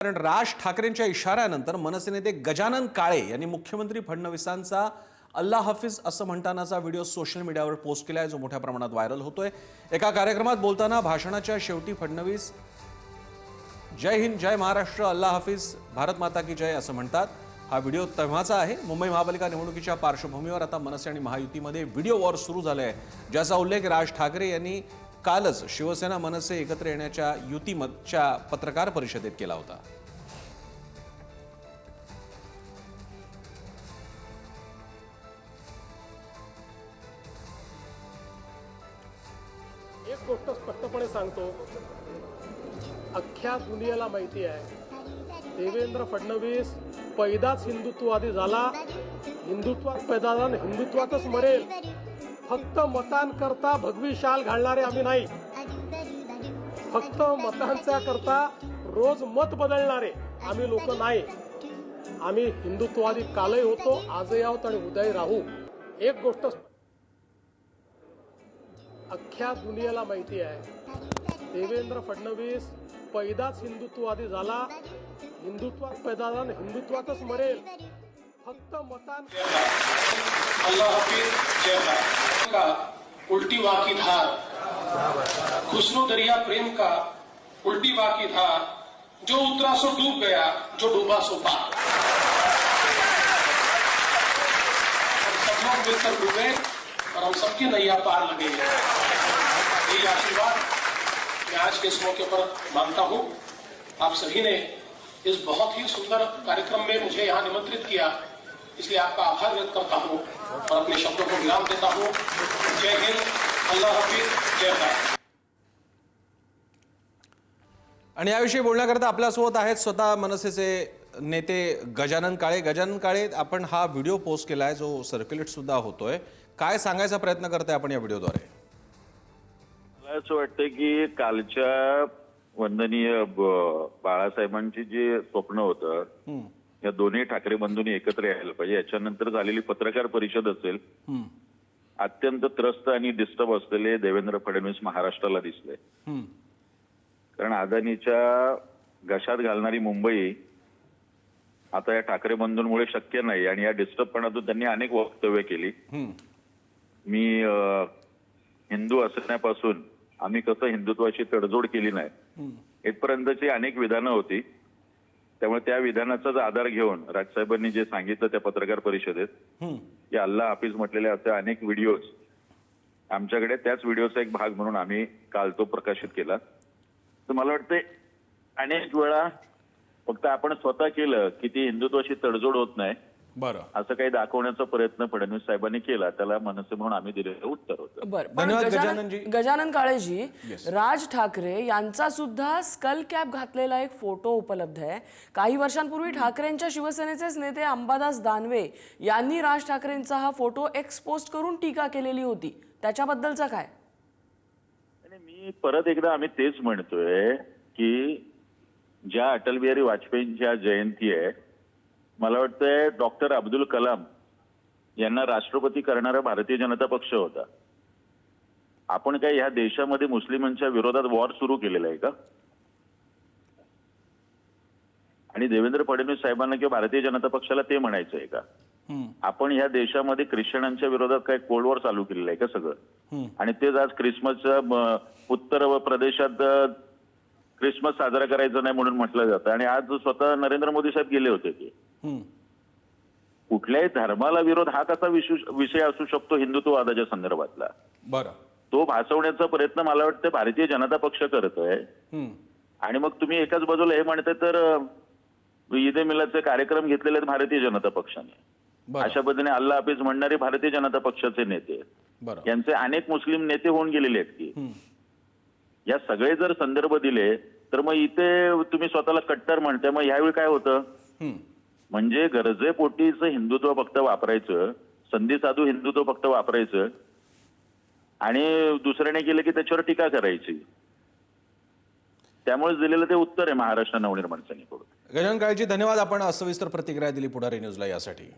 कारण राज ठाकरेंच्या इशाऱ्यानंतर मनसे नेते गजानन काळे यांनी मुख्यमंत्री फडणवीसांचा अल्लाह हाफिज असं म्हणतानाचा व्हिडिओ सोशल मीडियावर पोस्ट केलाय, जो मोठ्या प्रमाणात व्हायरल होतोय। एका कार्यक्रमात बोलताना भाषणाच्या शेवटी फडणवीस जय हिंद, जय महाराष्ट्र, अल्लाह हाफिज, भारत माता की जय असं म्हणतात। हा व्हिडिओ तेव्हाचा आहे। मुंबई महापालिका निवडणुकीच्या पार्श्वभूमीवर आता मनसे आणि महायुतीमध्ये व्हिडिओ वॉर सुरू झाले आहे, ज्याचा उल्लेख राज ठाकरे यांनी कालच शिवसेना मनसे एकत्र येण्याच्या युतीमतच्या पत्रकार परिषदेत केला होता। एक गोष्ट स्पष्टपणे सांगतो, अख्ख्या दुनियेला माहिती आहे देवेंद्र फडणवीस पैदाच हिंदुत्ववादी झाला, हिंदुत्वात पैदा झाला, हिंदुत्वातच मरेल। फक्त मतांकरता भगवी शाल घालणारे आम्ही नाही, फक्त मतांच्या करता रोज मत बदलणारे आम्ही लोक नाही। आम्ही हिंदुत्ववादी कालही होतो, आजही आहोत आणि उद्याही राहू। एक गोष्ट अख्ख्या दुनियेला माहिती आहे देवेंद्र फडणवीस पैदाच हिंदुत्ववादी झाला, हिंदुत्वात पैदा झाला, हिंदुत्वातच मरेल। फक्त अल्लाह हाफिज, जय भारत का उल्टी वाह की धार, खुसरो दरिया प्रेम का उल्टी वाह की धार, जो उतरा सो डूब गया, जो डूबा सो पार। सब लोग मिलकर डूबे और हम सबकी नैया पार लगेंगे। यही आशीर्वाद मैं आज के इस मौके पर मांगता हूं। आप सभी ने इस बहुत ही सुंदर कार्यक्रम में मुझे यहाँ निमंत्रित किया, इसलिए आपका आभार व्यक्त करता हूँ और अपने शब्दों को विराम देता हूँ। जय हिंद, अल्लाह हाफिज, जय भारत। आणि याविषयी बोलण्याकरता आपल्यासोबत आहेत स्वतः मनसेचे नेते गजानन काळे। गजानन काळे, आपण हा व्हिडिओ पोस्ट केलाय जो सर्क्युलेट सुद्धा होतोय, काय सांगायचा प्रयत्न करताय आपण या व्हिडिओद्वारे? मला असं वाटतं की कालच्या वंदनीय बाळासाहेबांची जे स्वप्न होतं, या दोन्ही ठाकरे बंधूंनी एकत्र यायला पाहिजे, याच्यानंतर झालेली पत्रकार परिषद असेल, अत्यंत त्रस्त आणि डिस्टर्ब असलेले देवेंद्र फडणवीस महाराष्ट्राला दिसले। कारण अदानीच्या घशात घालणारी मुंबई आता या ठाकरे बंधूंमुळे शक्य नाही आणि या डिस्टर्बपणातून त्यांनी अनेक वक्तव्य केली। मी हिंदू असण्यापासून आम्ही कसं हिंदुत्वाची तडजोड केली नाही इथपर्यंतची अनेक विधानं होती। त्यामुळे त्या विधानाचाच आधार घेऊन राजसाहेबांनी जे सांगितलं त्या पत्रकार परिषदेत या अल्लाह हाफिज म्हटलेले असे अनेक व्हिडिओज आमच्याकडे, त्याच व्हिडिओचा एक भाग म्हणून आम्ही काल तो प्रकाशित केला। तर मला वाटतं अनेक वेळा फक्त आपण स्वतः केलं की ती हिंदुत्वाशी तडजोड होत नाही, बरं, असं काही दाखवण्याचा प्रयत्न फडणवीस साहेबांनी केला, त्याला मनसे म्हणून आम्ही दिलेलं उत्तर होतं। धन्यवाद गजानन काळेजी, राज ठाकरे यांचा सुद्धा स्कल कॅप घातलेला एक फोटो उपलब्ध आहे। काही वर्षांपूर्वी ठाकरेंच्या शिवसेनेचेच नेते अंबादास दानवे यांनी राज ठाकरेंचा हा फोटो एक्सपोज करून टीका केलेली होती, त्याच्याबद्दलचं काय? मी परत एकदा आम्ही तेच म्हणतोय की ज्या अटल बिहारी वाजपेयींची आज जयंती आहे, मला वाटतंय डॉक्टर अब्दुल कलाम यांना राष्ट्रपती करणारा भारतीय जनता पक्ष होता। आपण काय ह्या देशामध्ये मुस्लिमांच्या विरोधात वॉर सुरू केलेला आहे का? आणि देवेंद्र फडणवीस साहेबांना किंवा भारतीय जनता पक्षाला ते म्हणायचं आहे का? आपण ह्या देशामध्ये ख्रिश्चनांच्या विरोधात काय कोल्ड वॉर चालू केलेलं आहे का सगळं? आणि तेच आज क्रिसमसच्या उत्तर प्रदेशात क्रिसमस साजरा करायचा नाही म्हणून म्हटलं जातं आणि आज स्वतः नरेंद्र मोदी साहेब गेले होते की कुठल्याही धर्माला विरोध हा कसा विषय असू शकतो हिंदुत्ववादाच्या संदर्भातला? बरं, तो भासवण्याचा प्रयत्न मला वाटतं भारतीय जनता पक्ष करतोय। आणि मग तुम्ही एकाच बाजूला हे म्हणताय तर ईद ए मिलादचे कार्यक्रम घेतलेले आहेत भारतीय जनता पक्षाने, अशा पद्धतीने अल्लाह हाफिज म्हणणारे भारतीय जनता पक्षाचे नेते, यांचे अनेक मुस्लिम नेते होऊन गेलेले आहेत की या सगळे जर संदर्भ दिले तर मग इथे तुम्ही स्वतःला कट्टर म्हणताय, मग ह्यावेळी काय होतं? म्हणजे गरजेपोटीच हिंदुत्व फक्त वापरायचं, संधी साधू हिंदुत्व फक्त वापरायचं आणि दुसऱ्याने केलं की त्याच्यावर टीका करायची। त्यामुळे दिलेलं ते उत्तर आहे महाराष्ट्र नवनिर्माण सेनेकडून। गजानन काळेजी, धन्यवाद, आपण सविस्तर प्रतिक्रिया दिली पुढारी न्यूजला यासाठी।